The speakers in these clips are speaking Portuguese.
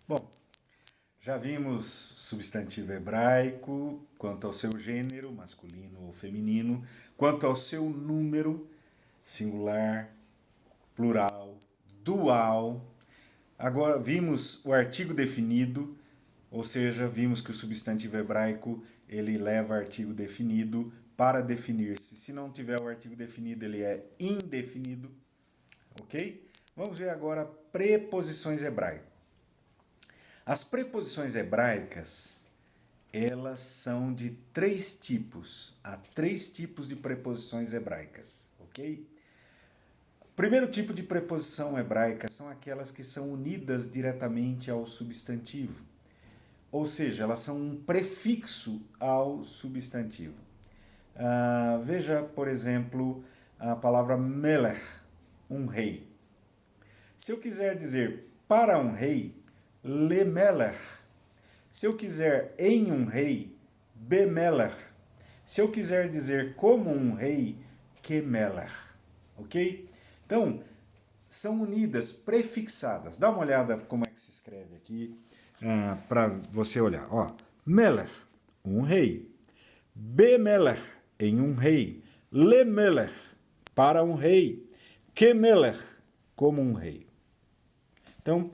Bom, já vimos substantivo hebraico quanto ao seu gênero, masculino ou feminino, quanto ao seu número, singular, plural, dual. Agora vimos o artigo definido, ou seja, vimos que o substantivo hebraico ele leva artigo definido para definir-se. Se não tiver o artigo definido, ele é indefinido, ok? Vamos ver agora preposições hebraicas. As preposições hebraicas, elas são de três tipos. Há três tipos de preposições hebraicas, ok? O primeiro tipo de preposição hebraica são aquelas que são unidas diretamente ao substantivo. Ou seja, elas são um prefixo ao substantivo. Veja, por exemplo, a palavra melech, um rei. Se eu quiser dizer para um rei, lemelech. Se eu quiser em um rei, bemelech. Se eu quiser dizer como um rei, kemelech. Ok? Então, são unidas, prefixadas. Dá uma olhada como é que se escreve aqui, para você olhar. Ó, melech, um rei. Bemelech, em um rei. Lemelech, para um rei. Kemelech, como um rei. Então,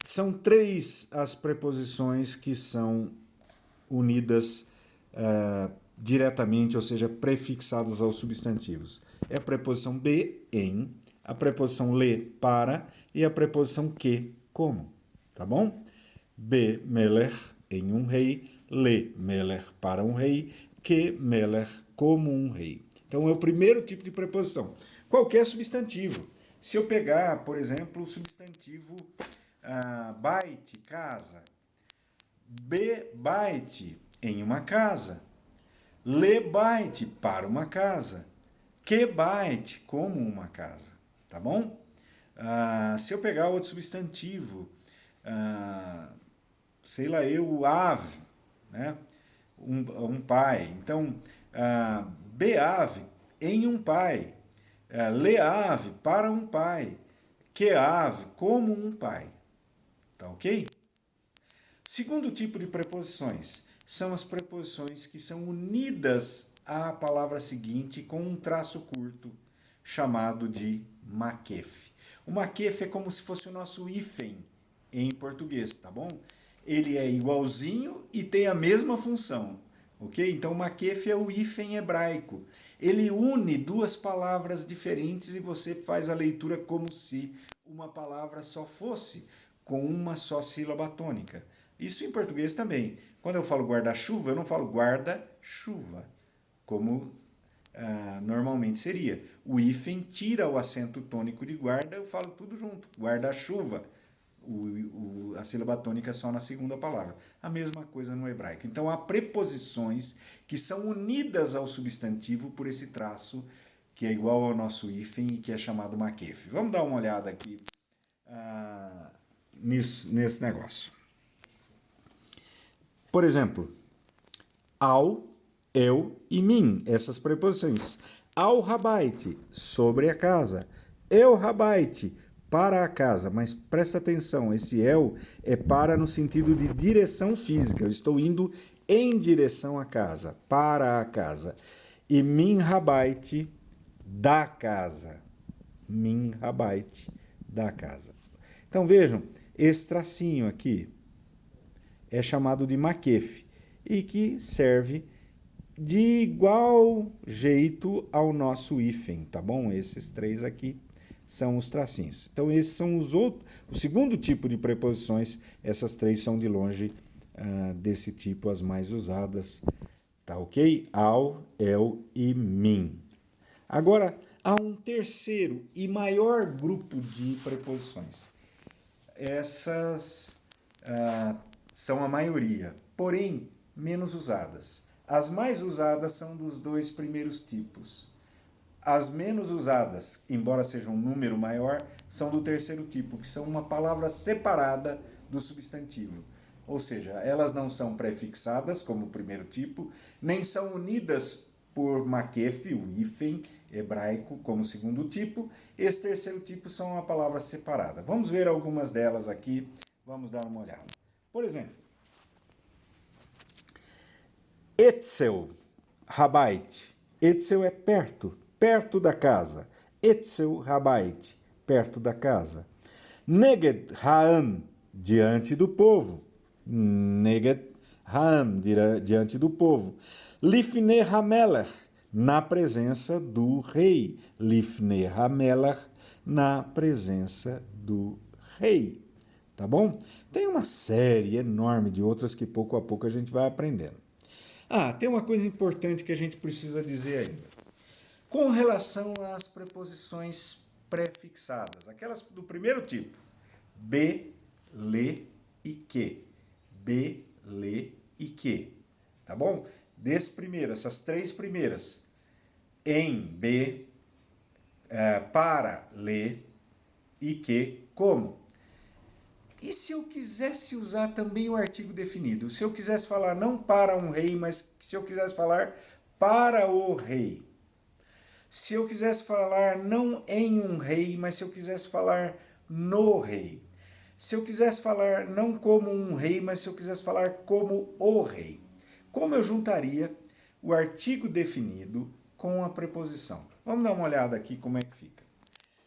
são três as preposições que são unidas diretamente, ou seja, prefixadas aos substantivos. É a preposição be, em, a preposição le, para, e a preposição que, como. Tá bom? Be, melech, em um rei, le, melech, para um rei, que, melech, como um rei. Então, é o primeiro tipo de preposição. Qualquer substantivo. Se eu pegar, por exemplo, o substantivo bait, casa, bait, em uma casa, lebait, para uma casa, quebait, como uma casa, tá bom? Se eu pegar outro substantivo, sei lá, eu, ave, né? Um pai. Então, beave, em um pai, leave, para um pai, queave, como um pai. Tá ok? Segundo tipo de preposições são as preposições que são unidas à palavra seguinte com um traço curto, chamado de maquefe. O maquefe é como se fosse o nosso hífen em português, tá bom? Ele é igualzinho e tem a mesma função, ok? Então o maquefe é o hífen hebraico. Ele une duas palavras diferentes e você faz a leitura como se uma palavra só fosse com uma só sílaba tônica. Isso em português também. Quando eu falo guarda-chuva, eu não falo guarda-chuva, como normalmente seria. O hífen tira o acento tônico de guarda, eu falo tudo junto. Guarda-chuva. A sílaba tônica é só na segunda palavra. A mesma coisa no hebraico. Então há preposições que são unidas ao substantivo por esse traço que é igual ao nosso hífen e que é chamado maquefe. Vamos dar uma olhada aqui nesse negócio. Por exemplo, ao, eu e mim, essas preposições. Ao rabaite, sobre a casa. Eu rabaite, para a casa. Mas presta atenção, esse eu é para no sentido de direção física. Eu estou indo em direção à casa, para a casa. E min rabaite, da casa. Min rabaite, da casa. Então vejam, esse tracinho aqui é chamado de maquefe e que serve de igual jeito ao nosso hífen, tá bom? Esses três aqui são os tracinhos. Então esses são os outros, o segundo tipo de preposições, essas três são de longe desse tipo as mais usadas, tá ok? Ao, eu e min. Agora, há um terceiro e maior grupo de preposições. Essas são a maioria, porém menos usadas. As mais usadas são dos dois primeiros tipos. As menos usadas, embora seja um número maior, são do terceiro tipo, que são uma palavra separada do substantivo. Ou seja, elas não são prefixadas, como o primeiro tipo, nem são unidas por maquefe, o hífen hebraico, como o segundo tipo. Esse terceiro tipo são uma palavra separada. Vamos ver algumas delas aqui Vamos dar uma olhada. Por exemplo, Etzel, Rabait. Etzel é perto, perto da casa. Etzel, Rabait, perto da casa. Neged Haam, diante do povo. Neged Haam, diante do povo. Lifnei Hameler, na presença do rei. Lifnei Hameler, na presença do rei. Tá bom? Tem uma série enorme de outras que pouco a pouco a gente vai aprendendo. Tem uma coisa importante que a gente precisa dizer ainda. Com relação às preposições prefixadas, aquelas do primeiro tipo, be, le e que. Be, le e que. Tá bom? Desse primeiro, essas três primeiras. Em, be, para, le e que, como. E se eu quisesse usar também o artigo definido? Se eu quisesse falar não para um rei, mas se eu quisesse falar para o rei. Se eu quisesse falar não em um rei, mas se eu quisesse falar no rei. Se eu quisesse falar não como um rei, mas se eu quisesse falar como o rei. Como eu juntaria o artigo definido com a preposição? Vamos dar uma olhada aqui como é que fica.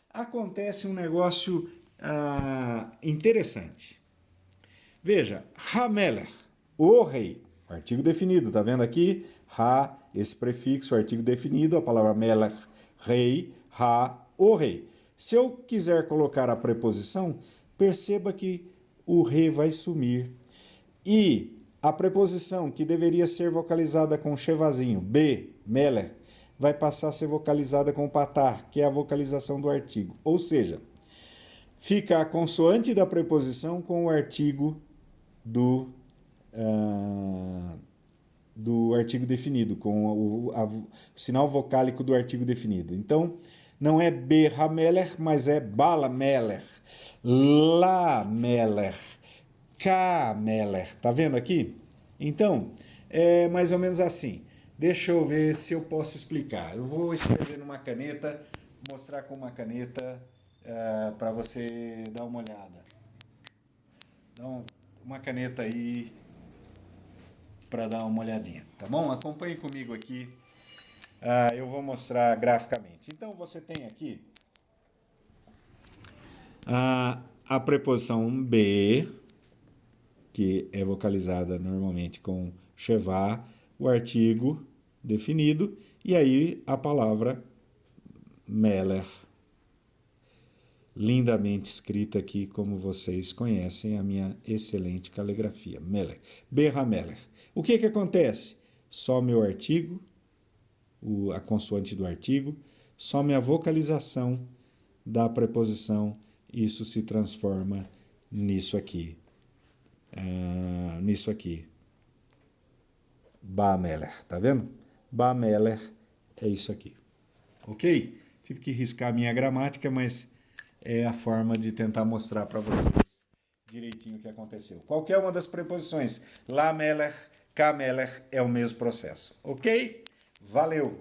Acontece um negócio interessante. Veja, Hameler, o rei, o artigo definido, tá vendo aqui? Ha, esse prefixo, o artigo definido, a palavra Meler, rei, Ha, o rei. Se eu quiser colocar a preposição, perceba que o rei vai sumir. E a preposição que deveria ser vocalizada com chevazinho, be, Meler, vai passar a ser vocalizada com patar, que é a vocalização do artigo. Ou seja, fica a consoante da preposição com o artigo do artigo definido, com o sinal vocálico do artigo definido. Então, não é Berhameler, mas é Balameler, Lameler, Kameler. Tá vendo aqui? Então, é mais ou menos assim. Deixa eu ver se eu posso explicar. Eu vou escrever numa caneta, mostrar com uma caneta para você dar uma olhada. Então, uma caneta aí para dar uma olhadinha, tá bom? Acompanhe comigo aqui. Eu vou mostrar graficamente. Então, você tem aqui a preposição be, que é vocalizada normalmente com chevá, o artigo definido, e aí a palavra Meler, lindamente escrita aqui, como vocês conhecem, a minha excelente caligrafia. Meler, Berhameler. O que acontece? Some o artigo, a consoante do artigo, some a vocalização da preposição, isso se transforma nisso aqui. Bameler, tá vendo? Bameler é isso aqui. Ok? Tive que riscar a minha gramática, mas é a forma de tentar mostrar para vocês direitinho o que aconteceu. Qualquer uma das preposições, lameler, kameler, é o mesmo processo. Ok? Valeu!